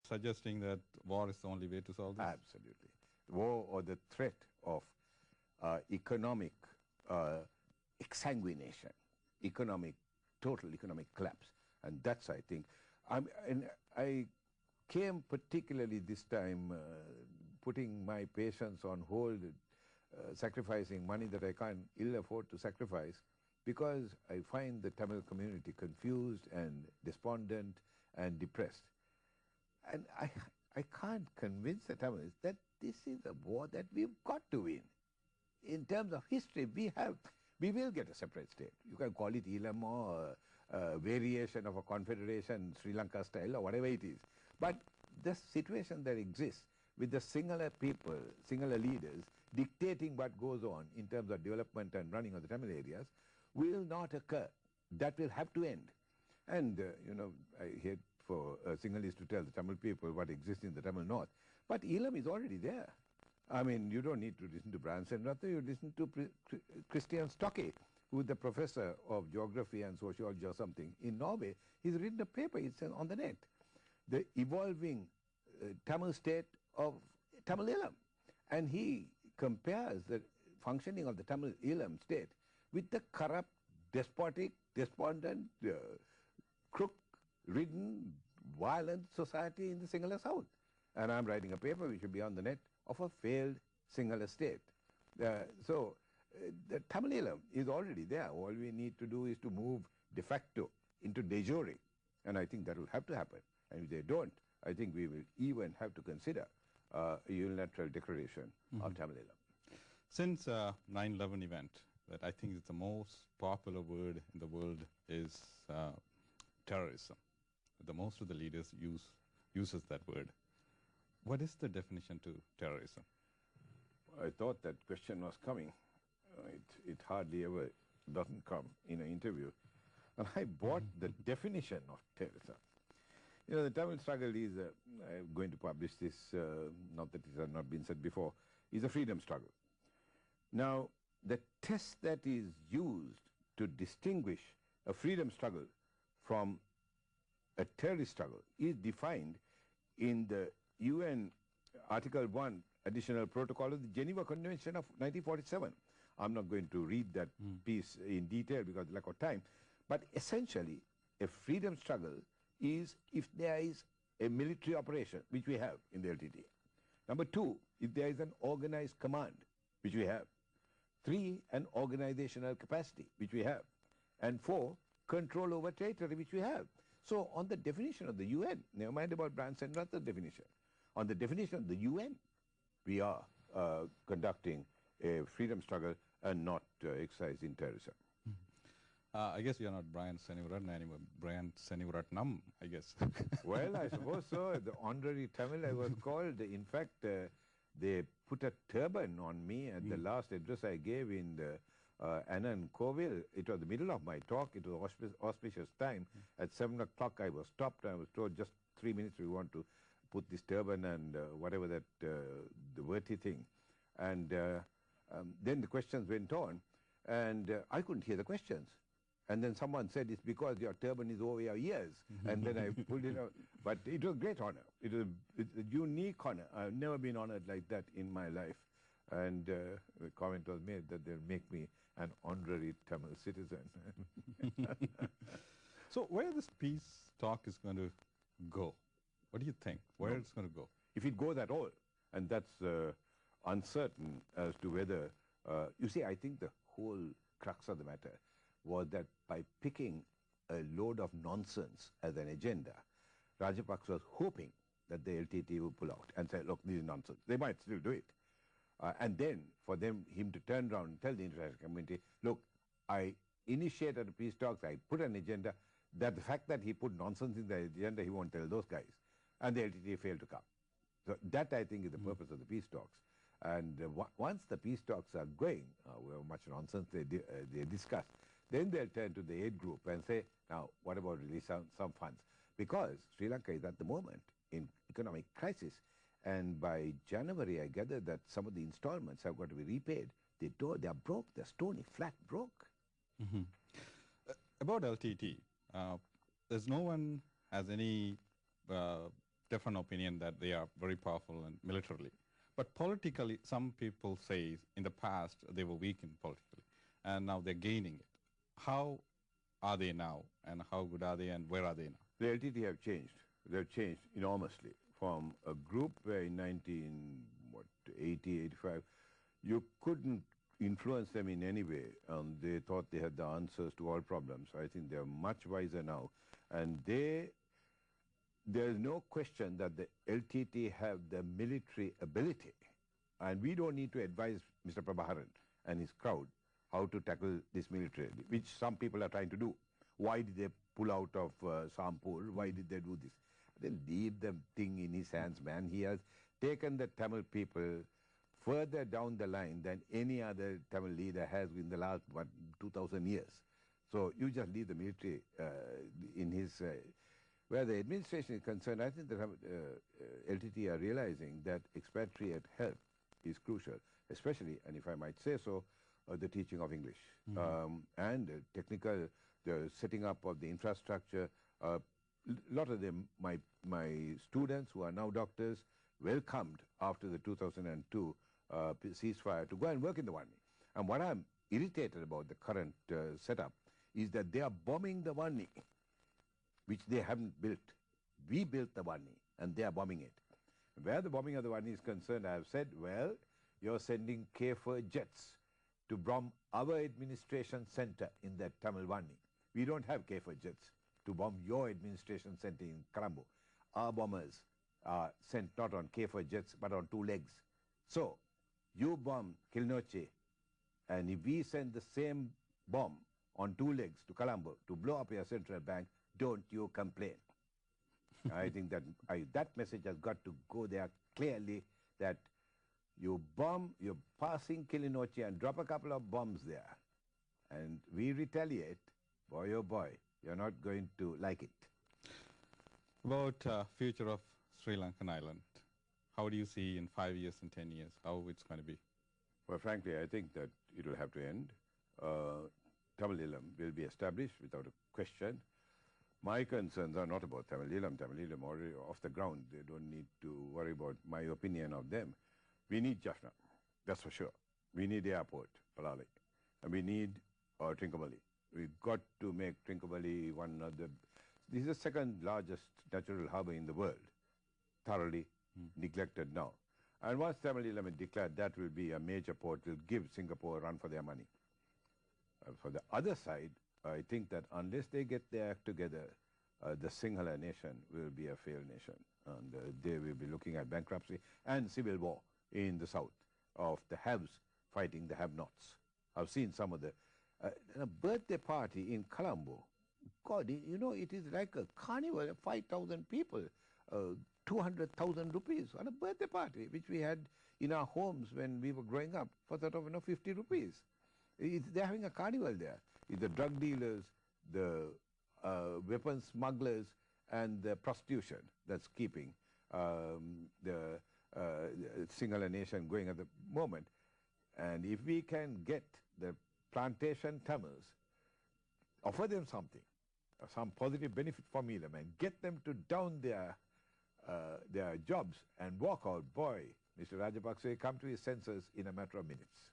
suggesting that war is the only way to solve this? Absolutely. War or the threat of economic exsanguination, total economic collapse. And that's, I think, and I came particularly this time putting my patients on hold, sacrificing money that I can't ill afford to sacrifice, because I find the Tamil community confused and despondent and depressed. And I can't convince the Tamils that this is a war that we've got to win. In terms of history, we will get a separate state. You can call it Elam or a variation of a confederation, Sri Lanka style or whatever it is. But the situation that exists with the Sinhala people, Sinhala leaders, dictating what goes on in terms of development and running of the Tamil areas will not occur. That will have to end. And, I hate for Sinhalese to tell the Tamil people what exists in the Tamil North. But Elam is already there. I mean, you don't need to listen to Seneviratna, you listen to Christian Stokke, who is the professor of geography and sociology or something in Norway. He's written a paper, it's on the net. The evolving Tamil state of Tamil Elam. And he compares the functioning of the Tamil Elam state with the corrupt, despotic, despondent, crook-ridden, violent society in the Sinhala South. And I'm writing a paper which will be on the net of a failed Sinhala state. So the Tamil Elam is already there. All we need to do is to move de facto into de jure. And I think that will have to happen. And if they don't, I think we will even have to consider a unilateral declaration of Tamil Elam. Since 9/11 event, that I think is the most popular word in the world is terrorism. Most of the leaders uses that word. What is the definition to terrorism? I thought that question was coming. It hardly ever doesn't come in an interview. And I bought the definition of terrorism. The Tamil struggle is, I'm going to publish this, not that it has not been said before, is a freedom struggle. Now, the test that is used to distinguish a freedom struggle from a terrorist struggle is defined in the UN Article 1 Additional Protocol of the Geneva Convention of 1947. I'm not going to read that piece in detail because of lack of time. But essentially, a freedom struggle is if there is a military operation, which we have in the LTT. Number two, if there is an organized command, which we have. Three, an organizational capacity, which we have. And four, control over territory, which we have. So on the definition of the UN, never mind about Seneviratna's definition, on the definition of the UN, we are conducting a freedom struggle and not exercising terrorism. I guess you're not Brian Seneviratna anymore, Brian Seneviratnam, I guess. Well, I suppose so. The honorary Tamil I was called. In fact, they put a turban on me at the last address I gave in the Anand Kovil. It was the middle of my talk. It was auspicious time. At 7 o'clock I was stopped. I was told just 3 minutes we want to put this turban and whatever that, the worthy thing. And then the questions went on and I couldn't hear the questions. And then someone said, it's because your turban is over your ears. And then I pulled it out. But it was a great honor. It was a unique honor. I've never been honored like that in my life. And the comment was made that they'll make me an honorary Tamil citizen. So where this peace talk is going to go? What do you think? Where it's going to go? If it goes at all, and that's uncertain as to whether, you see, I think the whole crux of the matter was that by picking a load of nonsense as an agenda, Rajapaksa was hoping that the LTT would pull out and say, look, this is nonsense. They might still do it. And then for him to turn around and tell the international community, look, I initiated the peace talks, I put an agenda, that the fact that he put nonsense in the agenda, he won't tell those guys. And the LTT failed to come. So that, I think, is the purpose of the peace talks. And once the peace talks are going, however much nonsense they discuss, then they'll turn to the aid group and say, now, what about releasing some funds? Because Sri Lanka is at the moment in economic crisis. And by January, I gather that some of the installments have got to be repaid. They are broke. They're stony, flat broke. About LTT, there's no one has any different opinion that they are very powerful and militarily. But politically, some people say in the past they were weakened politically, and now they're gaining it. How are they now, and how good are they, and where are they now? The LTT have changed. They've changed enormously from a group where in 1980, 85, you couldn't influence them in any way. They thought they had the answers to all problems. I think they're much wiser now. And there's no question that the LTT have the military ability. And we don't need to advise Mr. Prabharan and his crowd how to tackle this militarily, which some people are trying to do. Why did they pull out of Sampur? Why did they do this? They leave the thing in his hands, man. He has taken the Tamil people further down the line than any other Tamil leader has in the last, 2,000 years. So you just leave the military in his... where the administration is concerned, I think the LTT are realizing that expatriate help is crucial, especially, and if I might say so, the teaching of English and technical, the setting up of the infrastructure. A lot of them, my students who are now doctors, welcomed after the 2002 ceasefire to go and work in the Wani. And what I'm irritated about the current setup is that they are bombing the Wani, which they haven't built. We built the Wani, and they are bombing it. Where the bombing of the Wani is concerned, I have said, well, you're sending K4 jets to bomb our administration center in that Tamil Wani. We don't have K4 jets to bomb your administration center in Colombo. Our bombers are sent not on K4 jets, but on 2 legs. So, you bomb Kilnoche, and if we send the same bomb on 2 legs to Colombo to blow up your central bank, don't you complain. I think that that message has got to go there clearly, that you bomb, you're passing Kilinochchi and drop a couple of bombs there, and we retaliate, boy oh boy, you're not going to like it. About future of Sri Lankan island, how do you see in 5 years and 10 years, how it's going to be? Well, frankly, I think that it will have to end. Tamil Ilam will be established without a question. My concerns are not about Tamil Ilam. Tamil Ilam already off the ground. They don't need to worry about my opinion of them. We need Jaffna, that's for sure. We need airport, Palale. And we need Trincomalee. We've got to make Trincomalee one of the... This is the second largest natural harbour in the world, thoroughly neglected now. And once Tamil Ilam is declared, that will be a major port. It will give Singapore a run for their money. For the other side, I think that unless they get their act together, the Sinhala nation will be a failed nation. And they will be looking at bankruptcy and civil war in the south of the haves fighting the have-nots. I've seen some of the... a birthday party in Colombo. God, you know, it is like a carnival, 5,000 people, 200,000 rupees on a birthday party, which we had in our homes when we were growing up for sort of, 50 rupees. They're having a carnival there. It's the drug dealers, the weapons smugglers, and the prostitution that's keeping the Sinhala nation going at the moment. And if we can get the plantation Tamils, offer them something, some positive benefit formula, and get them to down their jobs and walk out, boy, Mr. Rajapaksa come to his senses in a matter of minutes.